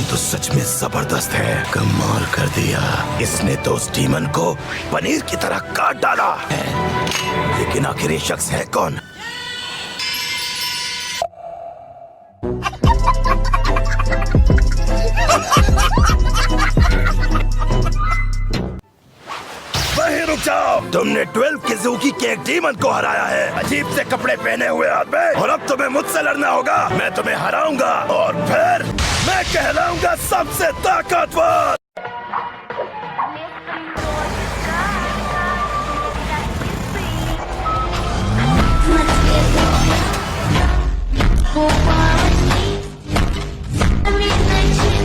ये तो सच में जबरदस्त है, कमाल कर दिया। इसने तो उस डीमन को पनीर की तरह काट डाला है। लेकिन आखिर ये शख्स है कौन? वहीं रुक जाओ। तुमने 12 किज़ुकी के एक डीमन को हराया है, अजीब से कपड़े पहने हुए आदमी, और अब तुम्हें मुझसे लड़ना होगा। मैं तुम्हें हराऊंगा और फिर मैं कहलाऊंगा सबसे ताकतवर।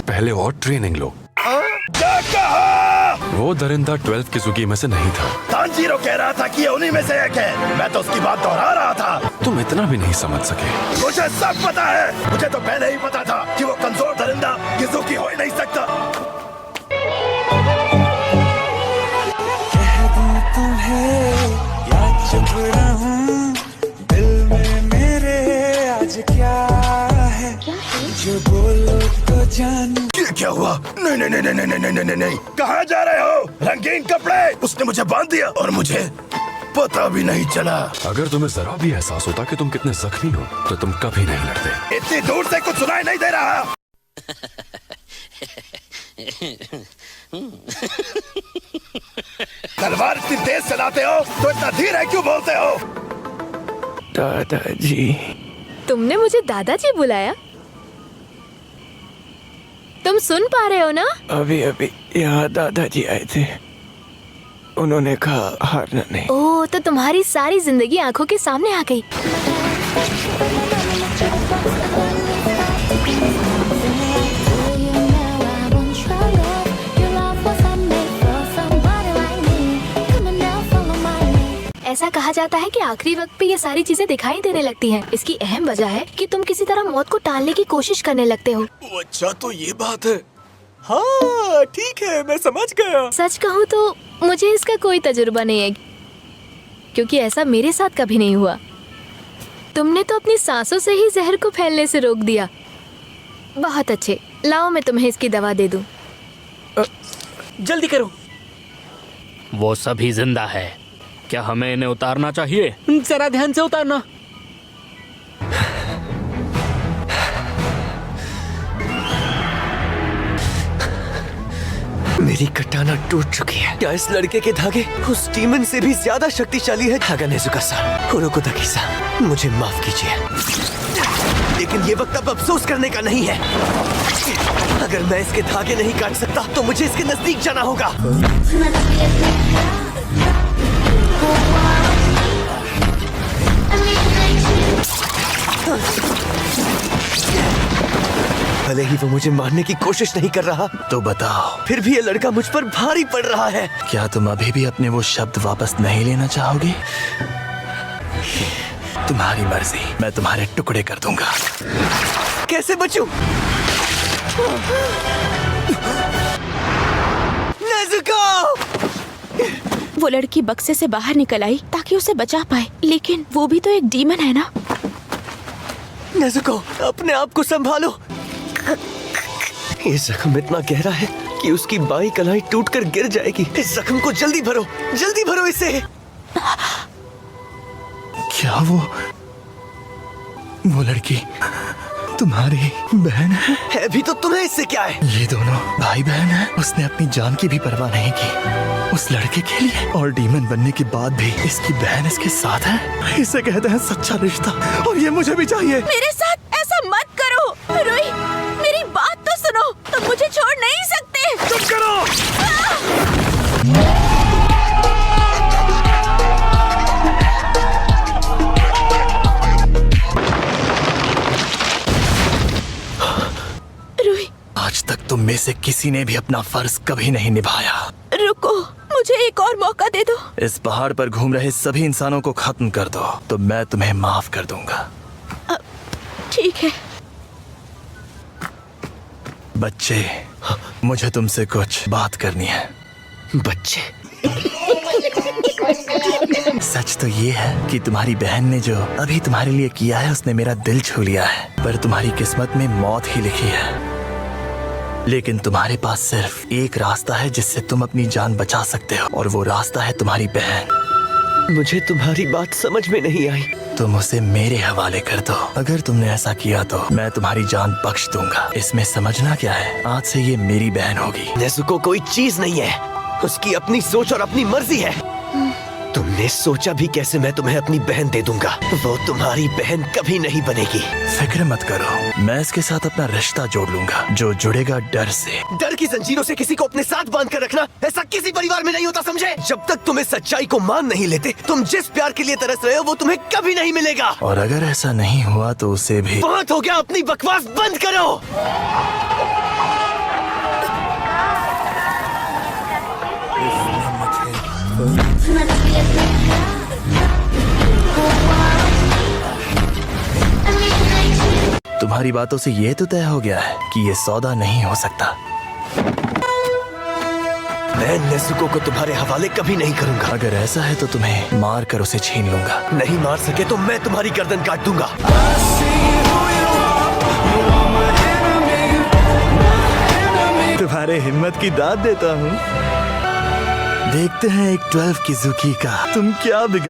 पहले और ट्रेनिंग लो। क्या कहा? वो दरिंदा 12 किज़ुकी में से नहीं था। तांजीरो कह रहा था कि ये उन्हीं में से एक है। मैं तो उसकी बात दोहरा रहा था। तुम इतना भी नहीं समझ सके। मुझे सब पता है। मुझे तो पहले ही पता था कि वो कमजोर दरिंदा किज़ुकी हो ही नहीं सकता। कह दूं तुम्हें या चुप रहूं, दिल में मेरे आज क्या है, जो बोलो तो जानू। क्या हुआ? नहीं नहीं नहीं नहीं नहीं नहीं नहीं नहीं। कहाँ जा रहे हो? रंगीन कपड़े। उसने मुझे बांध दिया और मुझे पता भी नहीं चला। अगर तुम्हें जरा भी एहसास होता कि तुम कितने जख्मी हो तो तुम कभी नहीं लड़ते। इतनी दूर से कुछ सुनाई नहीं दे रहा। तलवार इतनी तेज चलाते हो तो इतना धीरे क्यों बोलते हो? दादाजी। तुमने मुझे दादाजी बुलाया? तुम सुन पा रहे हो ना? अभी अभी यहाँ दादाजी आए थे, उन्होंने कहा हारना नहीं। ओह, तो तुम्हारी सारी जिंदगी आंखों के सामने आ गई। ऐसा कहा जाता है कि आखिरी वक्त पे ये सारी चीजें दिखाई देने लगती हैं। इसकी अहम वजह है कि तुम किसी तरह मौत को टालने की कोशिश करने लगते हो। अच्छा, तो ये बात है। हाँ ठीक है, मैं समझ गया। सच कहूँ तो मुझे इसका कोई तजुर्बा नहीं है, क्योंकि ऐसा मेरे साथ कभी नहीं हुआ। तुमने तो अपनी सांसों से ही जहर को फैलने से रोक दिया। बहुत अच्छे, लाओ मैं तुम्हें इसकी दवा दे दूं। जल्दी करो। वो सभी जिंदा है। क्या हमें इन्हें उतारना चाहिए? जरा ध्यान से उतारना। मेरी कटाना टूट चुकी है। क्या इस लड़के के धागे उस डीमन से भी ज्यादा शक्तिशाली है? हागा नेजुका-सान, कुरोकोताकी-सान, मुझे माफ कीजिए, लेकिन ये वक्त अब अफसोस करने का नहीं है। अगर मैं इसके धागे नहीं काट सकता तो मुझे इसके नजदीक जाना होगा। भले ही वो मुझे मारने की कोशिश नहीं कर रहा, तो बताओ, फिर भी ये लड़का मुझ पर भारी पड़ रहा है। क्या तुम अभी भी अपने वो शब्द वापस नहीं लेना चाहोगे? तुम्हारी मर्जी, मैं तुम्हारे टुकड़े कर दूंगा। कैसे बचूं? नेज़ुको! वो लड़की बक्से से बाहर निकल आई ताकि उसे बचा पाए, लेकिन वो भी तो एक डीमन है ना। नेज़ुको, अपने आप को संभालो। ये जख्म इतना गहरा है कि उसकी बाईं कलाई टूटकर गिर जाएगी। इस जख्म को जल्दी भरो इसे। क्या वो लड़की तुम्हारी बहन है भी तो तुम्हें इससे क्या है? ये दोनों भाई बहन हैं। उसने अपनी जान की भी परवाह नहीं की उस लड़के के लिए, और डीमन बनने के बाद भी इसकी बहन इसके साथ है। इसे कहते हैं सच्चा रिश्ता, और ये मुझे भी चाहिए। मेरे साथ ऐसा मत करो। रुई, मेरी बात तो सुनो, तुम मुझे छोड़ नहीं सकते। चुप करो। रुई, आज तक तुम में से किसी ने भी अपना फर्ज कभी नहीं निभाया। रुको, मुझे एक और मौका दे दो। इस पहाड़ पर घूम रहे सभी इंसानों को खत्म कर दो तो मैं तुम्हें माफ कर दूंगा। ठीक है। बच्चे, मुझे तुमसे कुछ बात करनी है। बच्चे? सच तो ये है कि तुम्हारी बहन ने जो अभी तुम्हारे लिए किया है उसने मेरा दिल छू लिया है, पर तुम्हारी किस्मत में मौत ही लिखी है। लेकिन तुम्हारे पास सिर्फ एक रास्ता है जिससे तुम अपनी जान बचा सकते हो, और वो रास्ता है तुम्हारी बहन। मुझे तुम्हारी बात समझ में नहीं आई। तुम उसे मेरे हवाले कर दो। अगर तुमने ऐसा किया तो मैं तुम्हारी जान बख्श दूंगा। इसमें समझना क्या है, आज से ये मेरी बहन होगी। नेजुको कोई चीज नहीं है, उसकी अपनी सोच और अपनी मर्जी है। तुमने सोचा भी कैसे मैं तुम्हें अपनी बहन दे दूंगा? वो तुम्हारी बहन कभी नहीं बनेगी। फिक्र मत करो, मैं इसके साथ अपना रिश्ता जोड़ लूंगा जो जुड़ेगा डर से। डर की जंजीरों से किसी को अपने साथ बांध कर रखना ऐसा किसी परिवार में नहीं होता, समझे? जब तक तुम इस सच्चाई को मान नहीं लेते, तुम जिस प्यार के लिए तरस रहे हो वो तुम्हें कभी नहीं मिलेगा। और अगर ऐसा नहीं हुआ तो उसे भी। बहुत हो गया, अपनी बकवास बंद करो। तुम्हारी बातों से ये तो तय हो गया है कि ये सौदा नहीं हो सकता। मैं नेजुको को तुम्हारे हवाले कभी नहीं करूंगा। अगर ऐसा है तो तुम्हें मार कर उसे छीन लूंगा। नहीं मार सके तो मैं तुम्हारी गर्दन काट दूंगा। तुम्हारे हिम्मत की दाद देता हूँ। देखते हैं एक 12 किज़ुकी का तुम क्या